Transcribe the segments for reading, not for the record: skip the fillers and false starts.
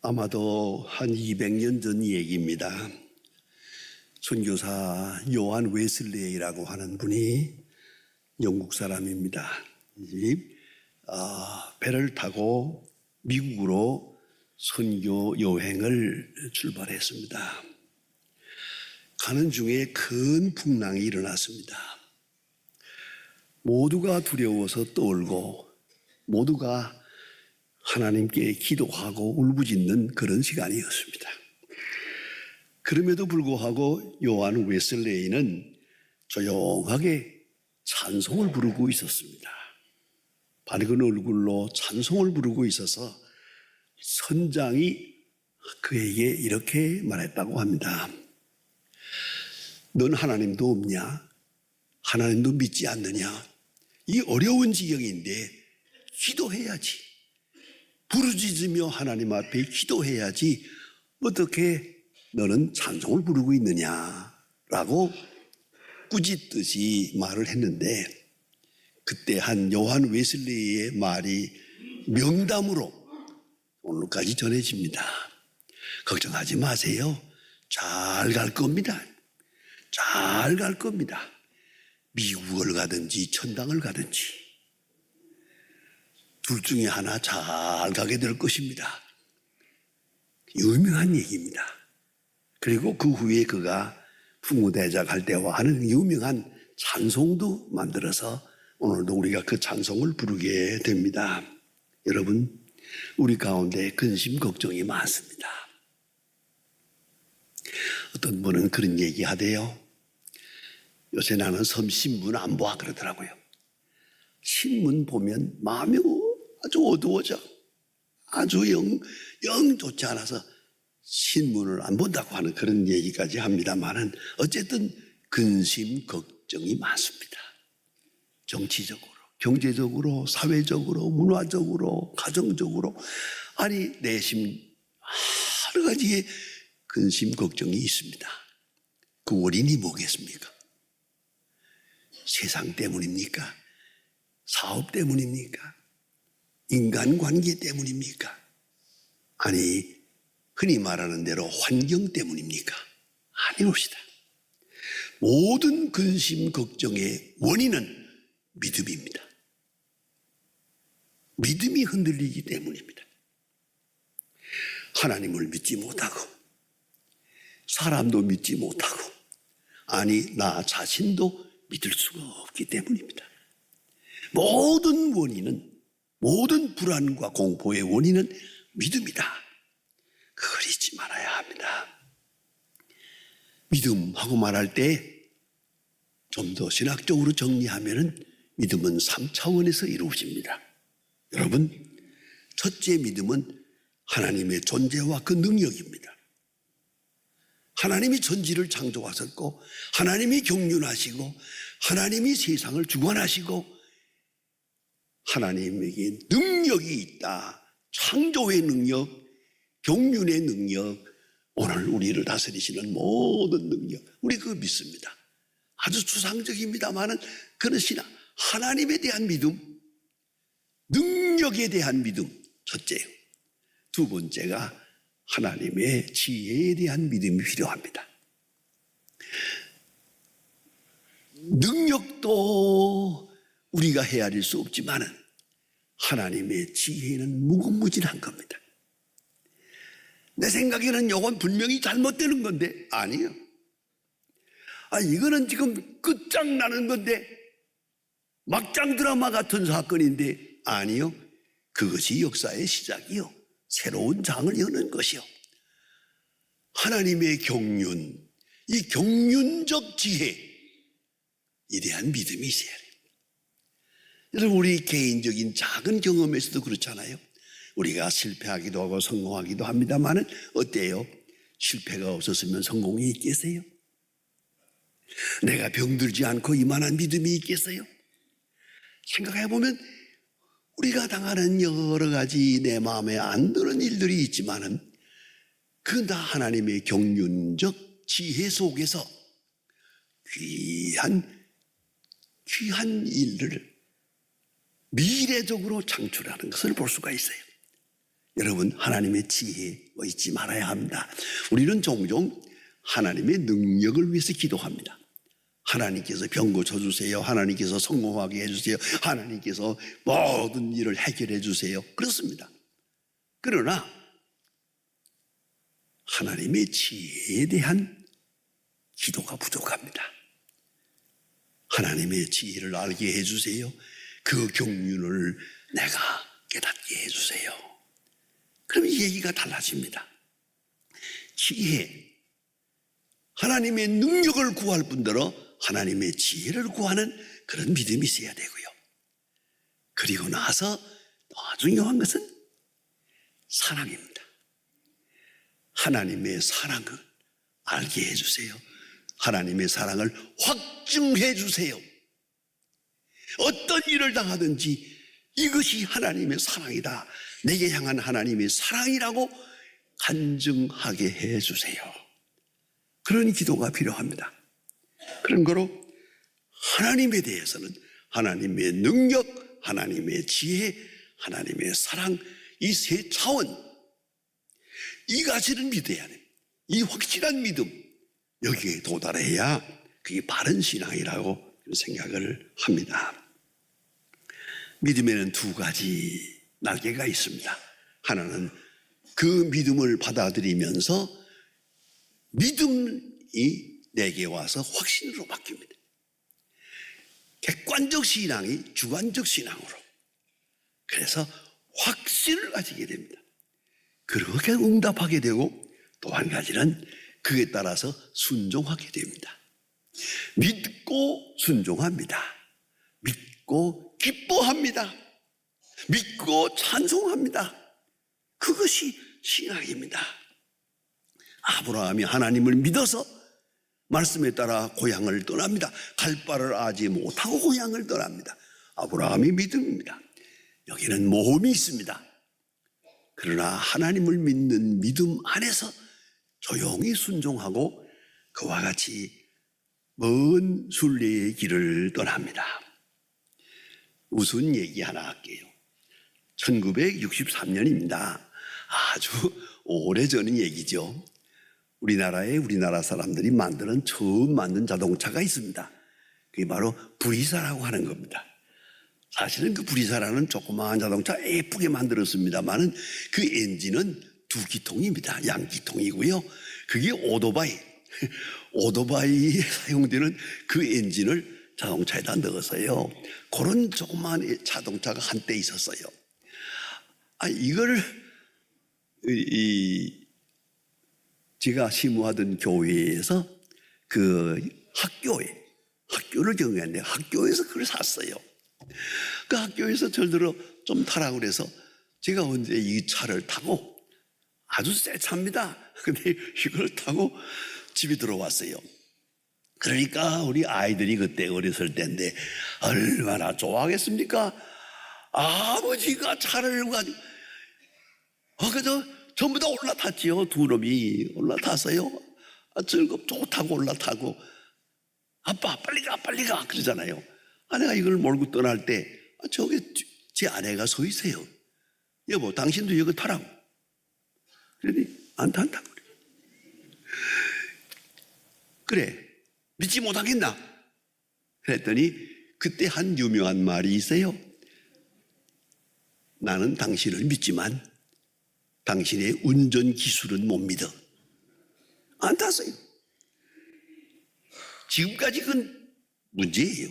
아마도 한 200년 전 얘기입니다. 선교사 요한 웨슬레이라고 하는 분이 영국 사람입니다. 배를 타고 미국으로 선교 여행을 출발했습니다. 가는 중에 큰 풍랑이 일어났습니다. 모두가 두려워서 떨고 모두가 하나님께 기도하고 울부짖는 그런 시간이었습니다. 그럼에도 불구하고 요한 웨슬레이는 조용하게 찬송을 부르고 있었습니다. 밝은 얼굴로 찬송을 부르고 있어서 선장이 그에게 이렇게 말했다고 합니다. 넌 하나님도 없냐? 하나님도 믿지 않느냐? 이 어려운 지경인데 기도해야지. 부르짖으며 하나님 앞에 기도해야지 어떻게 너는 찬송을 부르고 있느냐라고 꾸짖듯이 말을 했는데 그때 한 요한 웨슬레이의 말이 명담으로 오늘까지 전해집니다. 걱정하지 마세요. 잘 갈 겁니다. 잘 갈 겁니다. 미국을 가든지 천당을 가든지 둘 중에 하나 잘 가게 될 것입니다. 유명한 얘기입니다. 그리고 그 후에 그가 풍우대작 할 때와 하는 유명한 찬송도 만들어서 오늘도 우리가 그 찬송을 부르게 됩니다. 여러분, 우리 가운데 근심 걱정이 많습니다. 어떤 분은 그런 얘기 하대요. 요새 나는 신문 안 봐 그러더라고요. 신문 보면 마음이 아주 어두워져. 아주 영 좋지 않아서 신문을 안 본다고 하는 그런 얘기까지 합니다만은 어쨌든 근심 걱정이 많습니다. 정치적으로, 경제적으로, 사회적으로, 문화적으로, 가정적으로 아니 내심 여러 가지의 근심 걱정이 있습니다. 그 원인이 뭐겠습니까? 세상 때문입니까? 사업 때문입니까? 인간관계 때문입니까? 아니 흔히 말하는 대로 환경 때문입니까? 아니옵시다. 모든 근심 걱정의 원인은 믿음입니다. 믿음이 흔들리기 때문입니다. 하나님을 믿지 못하고 사람도 믿지 못하고 아니 나 자신도 믿을 수가 없기 때문입니다. 모든 원인은 모든 불안과 공포의 원인은 믿음이다. 그걸 잊지 말아야 합니다. 믿음하고 말할 때 좀 더 신학적으로 정리하면은 믿음은 3차원에서 이루어집니다. 여러분, 첫째 믿음은 하나님의 존재와 그 능력입니다. 하나님이 천지를 창조하셨고 하나님이 경륜하시고 하나님이 세상을 주관하시고 하나님에게 능력이 있다. 창조의 능력, 경륜의 능력, 오늘 우리를 다스리시는 모든 능력, 우리 그거 믿습니다. 아주 추상적입니다만은 그런 신앙, 하나님에 대한 믿음, 능력에 대한 믿음, 첫째요. 두 번째가 하나님의 지혜에 대한 믿음이 필요합니다. 능력도 우리가 헤아릴 수 없지만은 하나님의 지혜는 무궁무진한 겁니다. 내 생각에는 이건 분명히 잘못되는 건데 아니요. 이거는 지금 끝장나는 건데 막장 드라마 같은 사건인데 아니요. 그것이 역사의 시작이요. 새로운 장을 여는 것이요. 하나님의 경륜, 이 경륜적 지혜에 대한 믿음이 있어야 돼요. 여러분, 우리 개인적인 작은 경험에서도 그렇잖아요. 우리가 실패하기도 하고 성공하기도 합니다만은 어때요? 실패가 없었으면 성공이 있겠어요? 내가 병들지 않고 이만한 믿음이 있겠어요? 생각해보면 우리가 당하는 여러 가지 내 마음에 안 드는 일들이 있지만은 그건 다 하나님의 경륜적 지혜 속에서 귀한 일을 미래적으로 창출하는 것을 볼 수가 있어요. 여러분, 하나님의 지혜에 잊지 말아야 합니다. 우리는 종종 하나님의 능력을 위해서 기도합니다. 하나님께서 병 고쳐주세요. 하나님께서 성공하게 해주세요. 하나님께서 모든 일을 해결해 주세요. 그렇습니다. 그러나 하나님의 지혜에 대한 기도가 부족합니다. 하나님의 지혜를 알게 해주세요. 그 경륜을 내가 깨닫게 해주세요. 그럼 얘기가 달라집니다. 지혜, 하나님의 능력을 구할 뿐더러 하나님의 지혜를 구하는 그런 믿음이 있어야 되고요. 그리고 나서 더 중요한 것은 사랑입니다. 하나님의 사랑을 알게 해주세요. 하나님의 사랑을 확증해 주세요. 어떤 일을 당하든지 이것이 하나님의 사랑이다, 내게 향한 하나님의 사랑이라고 간증하게 해주세요. 그런 기도가 필요합니다. 그런 거로 하나님에 대해서는 하나님의 능력, 하나님의 지혜, 하나님의 사랑, 이 세 차원, 이 가지를 믿어야 돼요. 이 확실한 믿음, 여기에 도달해야 그게 바른 신앙이라고 생각을 합니다. 믿음에는 두 가지 날개가 있습니다. 하나는 그 믿음을 받아들이면서 믿음이 내게 와서 확신으로 바뀝니다. 객관적 신앙이 주관적 신앙으로. 그래서 확신을 가지게 됩니다. 그렇게 응답하게 되고, 또 한 가지는 그에 따라서 순종하게 됩니다. 믿고 순종합니다. 믿고 기뻐합니다. 믿고 찬송합니다. 그것이 신앙입니다. 아브라함이 하나님을 믿어서 말씀에 따라 고향을 떠납니다. 갈 바를 아지 못하고 고향을 떠납니다. 아브라함이 믿음입니다. 여기는 모험이 있습니다. 그러나 하나님을 믿는 믿음 안에서 조용히 순종하고 그와 같이 먼 순례의 길을 떠납니다. 무슨 얘기 하나 할게요. 1963년입니다. 아주 오래전 얘기죠. 우리나라 사람들이 처음 만든 자동차가 있습니다. 그게 바로 브리사라고 하는 겁니다. 사실은 그 브리사라는 조그마한 자동차 예쁘게 만들었습니다만 그 엔진은 두 기통입니다. 양기통이고요. 그게 오토바이에 사용되는 그 엔진을 자동차에다 넣었어요. 그런 조그마한 자동차가 한때 있었어요. 이걸 제가 심우하던 교회에서 그 학교를 경영했는데 학교에서 그걸 샀어요. 그 학교에서 저들어 좀 타라고 그래서 제가 언제 이 차를 타고, 아주 새 차입니다. 근데 이걸 타고 집에 들어왔어요. 그러니까 우리 아이들이 그때 어렸을 때인데 얼마나 좋아하겠습니까? 아버지가 차를 가지고 그래서 전부 다 올라탔지요. 두 놈이 올라탔어요. 좋다고 올라타고, 아빠 빨리 가 그러잖아요. 아내가 이걸 몰고 떠날 때 저기 제 아내가 서 있어요. 여보, 당신도 여기 타라고. 그러니 안 탄다고 그래, 믿지 못하겠나? 그랬더니 그때 한 유명한 말이 있어요. 나는 당신을 믿지만 당신의 운전 기술은 못 믿어. 안 탔어요. 지금까지 그건 문제예요.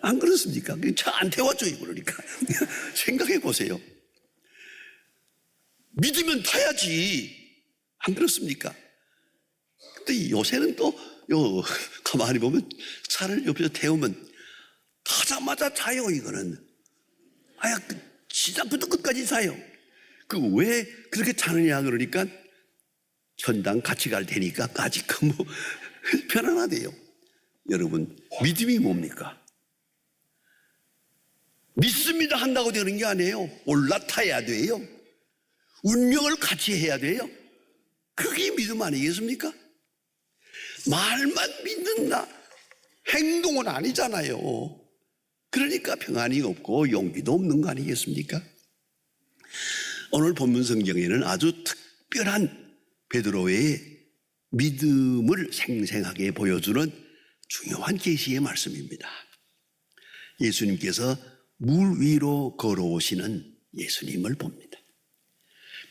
안 그렇습니까? 차 안 태웠죠, 그러니까. 생각해 보세요. 믿으면 타야지. 안 그렇습니까? 근데 요새는 가만히 보면 차를 옆에서 태우면 타자마자 타요, 이거는. 시작부터 끝까지 타요. 왜 그렇게 타느냐 그러니까 천당 같이 갈 테니까 아직 편안하대요. 여러분, 믿음이 뭡니까? 믿습니다 한다고 되는 게 아니에요. 올라타야 돼요. 운명을 같이 해야 돼요. 그게 믿음 아니겠습니까? 말만 믿는다, 행동은 아니잖아요. 그러니까 평안이 없고 용기도 없는 거 아니겠습니까? 오늘 본문 성경에는 아주 특별한 베드로의 믿음을 생생하게 보여주는 중요한 계시의 말씀입니다. 예수님께서 물 위로 걸어오시는 예수님을 봅니다.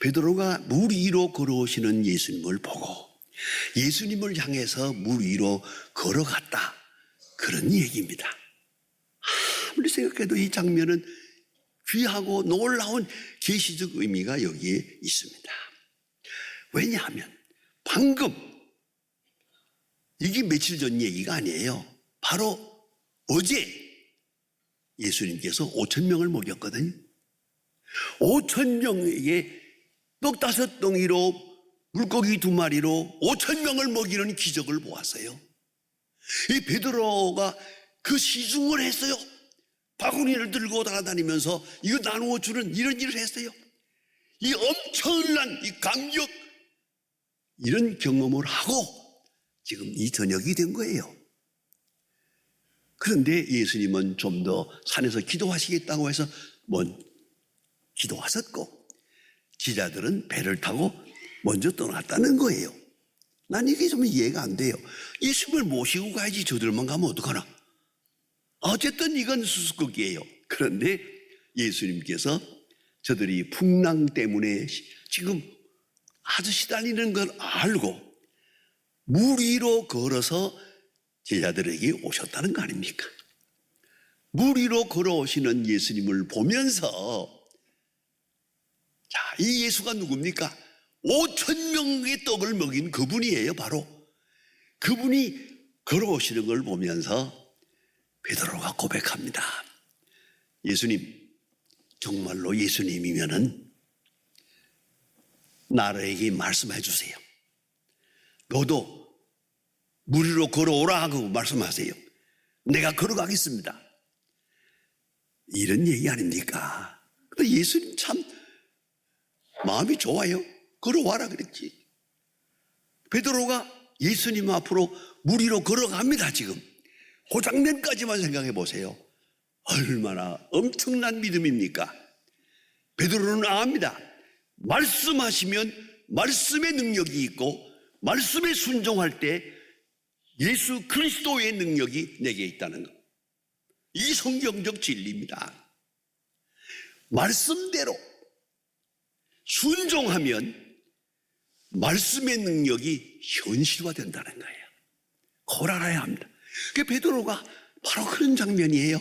베드로가 물 위로 걸어오시는 예수님을 보고 예수님을 향해서 물 위로 걸어갔다, 그런 얘기입니다. 아무리 생각해도 이 장면은 귀하고 놀라운 계시적 의미가 여기에 있습니다. 왜냐하면 방금, 이게 며칠 전 얘기가 아니에요. 바로 어제 예수님께서 5,000명을 먹였거든요. 5,000명에게 떡 5덩이로 물고기 2마리로 5,000명을 먹이는 기적을 보았어요. 이 베드로가 그 시중을 했어요. 바구니를 들고 돌아다니면서 이거 나누어 주는 이런 일을 했어요. 이 엄청난 이 감격, 이런 경험을 하고 지금 이 저녁이 된 거예요. 그런데 예수님은 좀 더 산에서 기도하시겠다고 해서 기도하셨고, 제자들은 배를 타고 먼저 떠났다는 거예요. 난 이게 좀 이해가 안 돼요. 예수님을 모시고 가야지 저들만 가면 어떡하나. 어쨌든 이건 수수께끼예요. 그런데 예수님께서 저들이 풍랑 때문에 지금 아주 시달리는 걸 알고 물 위로 걸어서 제자들에게 오셨다는 거 아닙니까? 물 위로 걸어오시는 예수님을 보면서, 자, 이 예수가 누굽니까? 5,000명의 떡을 먹인 그분이에요. 바로 그분이 걸어오시는 걸 보면서 베드로가 고백합니다. 예수님, 정말로 예수님이면은 나에게 말씀해 주세요. 너도 물 위로 걸어오라 하고 말씀하세요. 내가 걸어가겠습니다. 이런 얘기 아닙니까? 근데 예수님 참 마음이 좋아요. 걸어와라 그랬지. 베드로가 예수님 앞으로 물 위로 걸어갑니다. 지금 그 장면까지만 생각해 보세요. 얼마나 엄청난 믿음입니까? 베드로는 압니다. 말씀하시면 말씀의 능력이 있고 말씀에 순종할 때 예수 그리스도의 능력이 내게 있다는 것. 이 성경적 진리입니다. 말씀대로 순종하면 말씀의 능력이 현실화된다는 거예요. 그걸 알아야 합니다. 그 베드로가 바로 그런 장면이에요.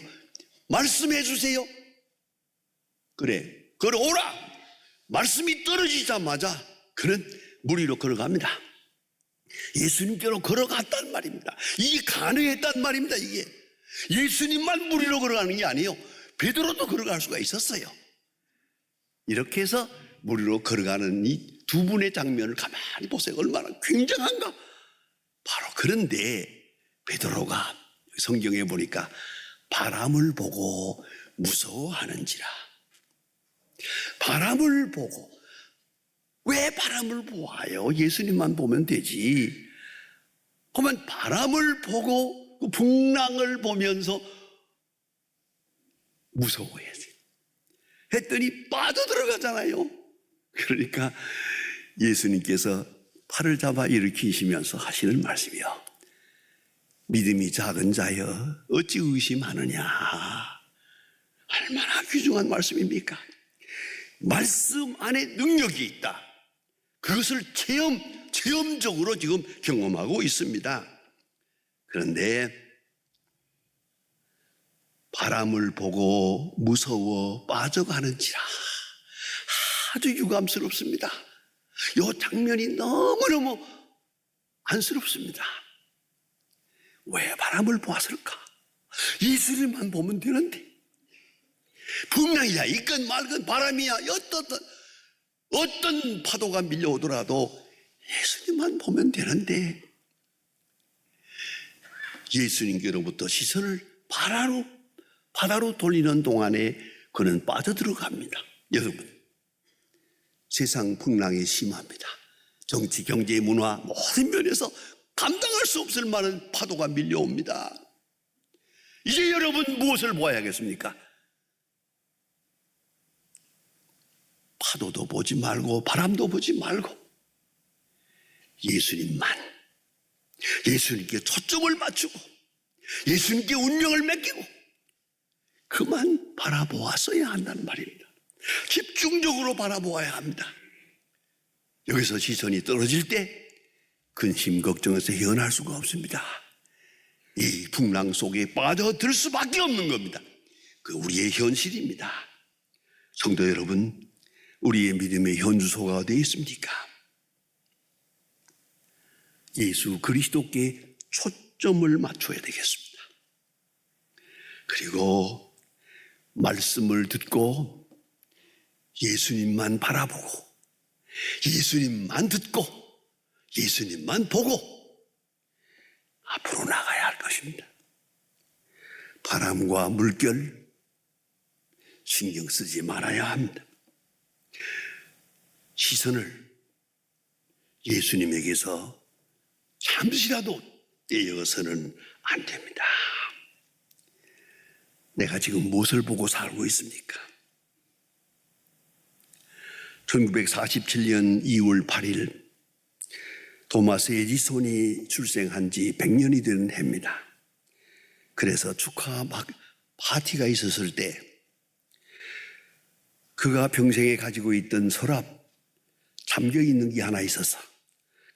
말씀해 주세요. 그래, 걸어오라. 말씀이 떨어지자마자 그는 물 위로 걸어갑니다. 예수님께로 걸어갔단 말입니다. 이게 가능했단 말입니다. 이게 예수님만 물 위로 걸어가는 게 아니에요. 베드로도 걸어갈 수가 있었어요. 이렇게 해서 물 위로 걸어가는 이 두 분의 장면을 가만히 보세요. 얼마나 굉장한가. 바로 그런데 베드로가 성경에 보니까 바람을 보고 무서워하는지라. 바람을 보고, 왜 바람을 보아요? 예수님만 보면 되지. 그러면 바람을 보고 그 풍랑을 보면서 무서워해야지. 했더니 빠져들어가잖아요. 그러니까 예수님께서 팔을 잡아 일으키시면서 하시는 말씀이요. 믿음이 작은 자여 어찌 의심하느냐. 얼마나 귀중한 말씀입니까? 말씀 안에 능력이 있다. 그것을 체험적으로 지금 경험하고 있습니다. 그런데 바람을 보고 무서워 빠져가는지라. 아주 유감스럽습니다. 이 장면이 너무너무 안쓰럽습니다. 왜 바람을 보았을까? 예수님만 보면 되는데. 풍랑이야 있건 말건 바람이야 어떤 파도가 밀려오더라도 예수님만 보면 되는데 예수님께로부터 시선을 바다로 돌리는 동안에 그는 빠져들어갑니다. 여러분, 세상 풍랑이 심합니다. 정치, 경제, 문화 모든 면에서 감당할 수 없을 만한 파도가 밀려옵니다. 이제 여러분 무엇을 보아야겠습니까? 파도도 보지 말고 바람도 보지 말고 예수님께 초점을 맞추고 예수님께 운명을 맡기고 그만 바라보았어야 한다는 말입니다. 집중적으로 바라보아야 합니다. 여기서 시선이 떨어질 때 근심 걱정에서 헤어날 수가 없습니다. 이 풍랑 속에 빠져들 수밖에 없는 겁니다. 그 우리의 현실입니다. 성도 여러분, 우리의 믿음의 현주소가 어디에 있습니까? 예수 그리스도께 초점을 맞춰야 되겠습니다. 그리고 말씀을 듣고 예수님만 바라보고 예수님만 듣고 예수님만 보고 앞으로 나가야 할 것입니다. 바람과 물결 신경 쓰지 말아야 합니다. 시선을 예수님에게서 잠시라도 떼어서는 안 됩니다. 내가 지금 무엇을 보고 살고 있습니까? 1947년 2월 8일 토마스 에디손이 출생한 지 100년이 되는 해입니다. 그래서 축하 파티가 있었을 때 그가 평생에 가지고 있던 서랍, 잠겨있는 게 하나 있어서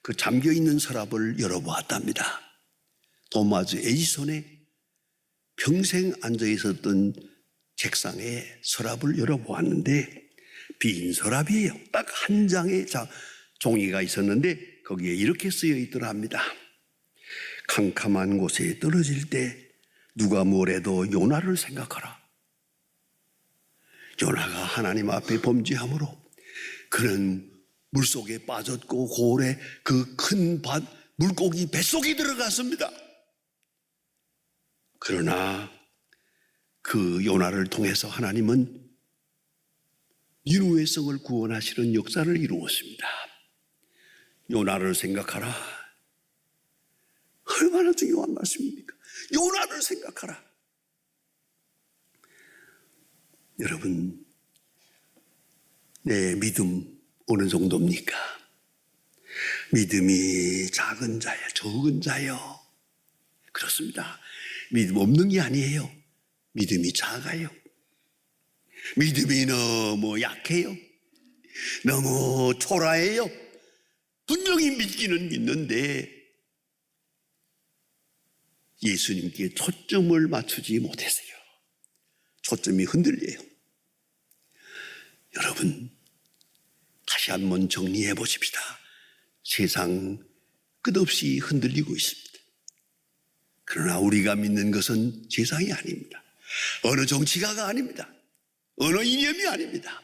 그 잠겨있는 서랍을 열어보았답니다. 토마스 에디손의 평생 앉아있었던 책상에 서랍을 열어보았는데 빈 서랍이에요. 딱 한 장의 종이가 있었는데 거기에 이렇게 쓰여 있더랍니다. 캄캄한 곳에 떨어질 때 누가 뭐래도 요나를 생각하라. 요나가 하나님 앞에 범죄함으로 그는 물속에 빠졌고 고래 그 큰 물고기 뱃속에 들어갔습니다. 그러나 그 요나를 통해서 하나님은 니느웨 성을 구원하시는 역사를 이루었습니다. 요나를 생각하라. 얼마나 중요한 말씀입니까? 요나를 생각하라. 여러분, 내 믿음 어느 정도입니까? 믿음이 작은 자요, 적은 자요. 그렇습니다. 믿음 없는 게 아니에요. 믿음이 작아요. 믿음이 너무 약해요. 너무 초라해요. 분명히 믿기는 믿는데 예수님께 초점을 맞추지 못했어요. 초점이 흔들려요. 여러분, 다시 한번 정리해 보십시다. 세상 끝없이 흔들리고 있습니다. 그러나 우리가 믿는 것은 세상이 아닙니다. 어느 정치가가 아닙니다. 어느 이념이 아닙니다.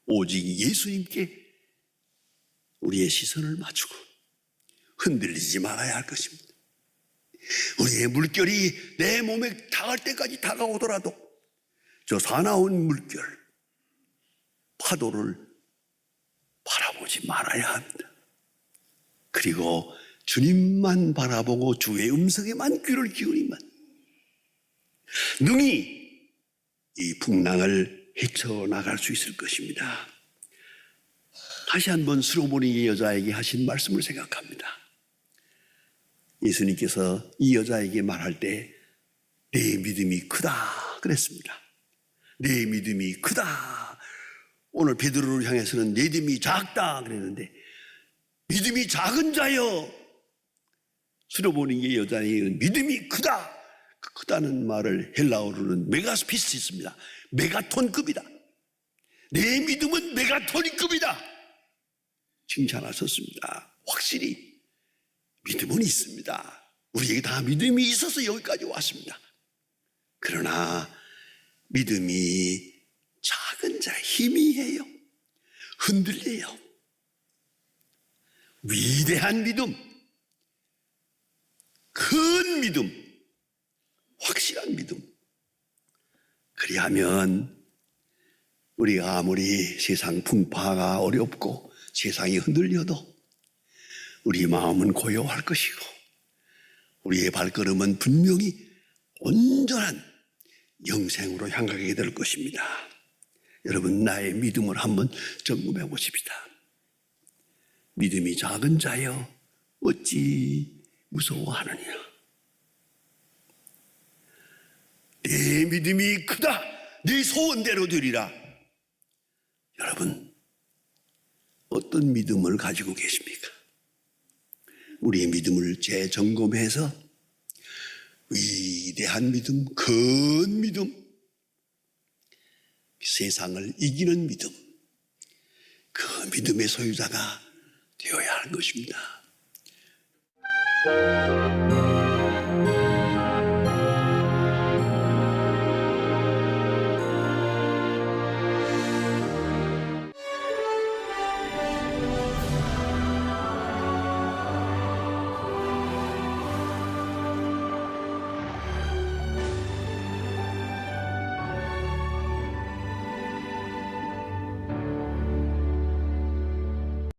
오직 예수님께 우리의 시선을 맞추고 흔들리지 말아야 할 것입니다. 우리의 물결이 내 몸에 닿을 때까지 다가오더라도 저 사나운 물결, 파도를 바라보지 말아야 합니다. 그리고 주님만 바라보고 주의 음성에만 귀를 기울이면 능히 이 풍랑을 헤쳐나갈 수 있을 것입니다. 다시 한번 수로보니 여자에게 하신 말씀을 생각합니다. 예수님께서 이 여자에게 말할 때 내 믿음이 크다 그랬습니다. 내 믿음이 크다. 오늘 베드로를 향해서는 내 믿음이 작다 그랬는데 믿음이 작은 자여. 수로보니 여자의 믿음이 크다. 그 크다는 말을 헬라어로는 메가스피스 있습니다. 메가톤급이다. 내 믿음은 메가톤급이다. 칭찬하셨습니다. 확실히 믿음은 있습니다. 우리에게 다 믿음이 있어서 여기까지 왔습니다. 그러나 믿음이 작은 자 희미해요. 흔들려요. 위대한 믿음, 큰 믿음, 확실한 믿음. 그리하면 우리가 아무리 세상 풍파가 어렵고 세상이 흔들려도 우리 마음은 고요할 것이고 우리의 발걸음은 분명히 온전한 영생으로 향하게 될 것입니다. 여러분, 나의 믿음을 한번 점검해 보십시다. 믿음이 작은 자여 어찌 무서워하느냐. 내 믿음이 크다, 네 소원대로 되리라. 여러분, 어떤 믿음을 가지고 계십니까? 우리의 믿음을 재점검해서 위대한 믿음, 큰 믿음, 세상을 이기는 믿음, 그 믿음의 소유자가 되어야 하는 것입니다.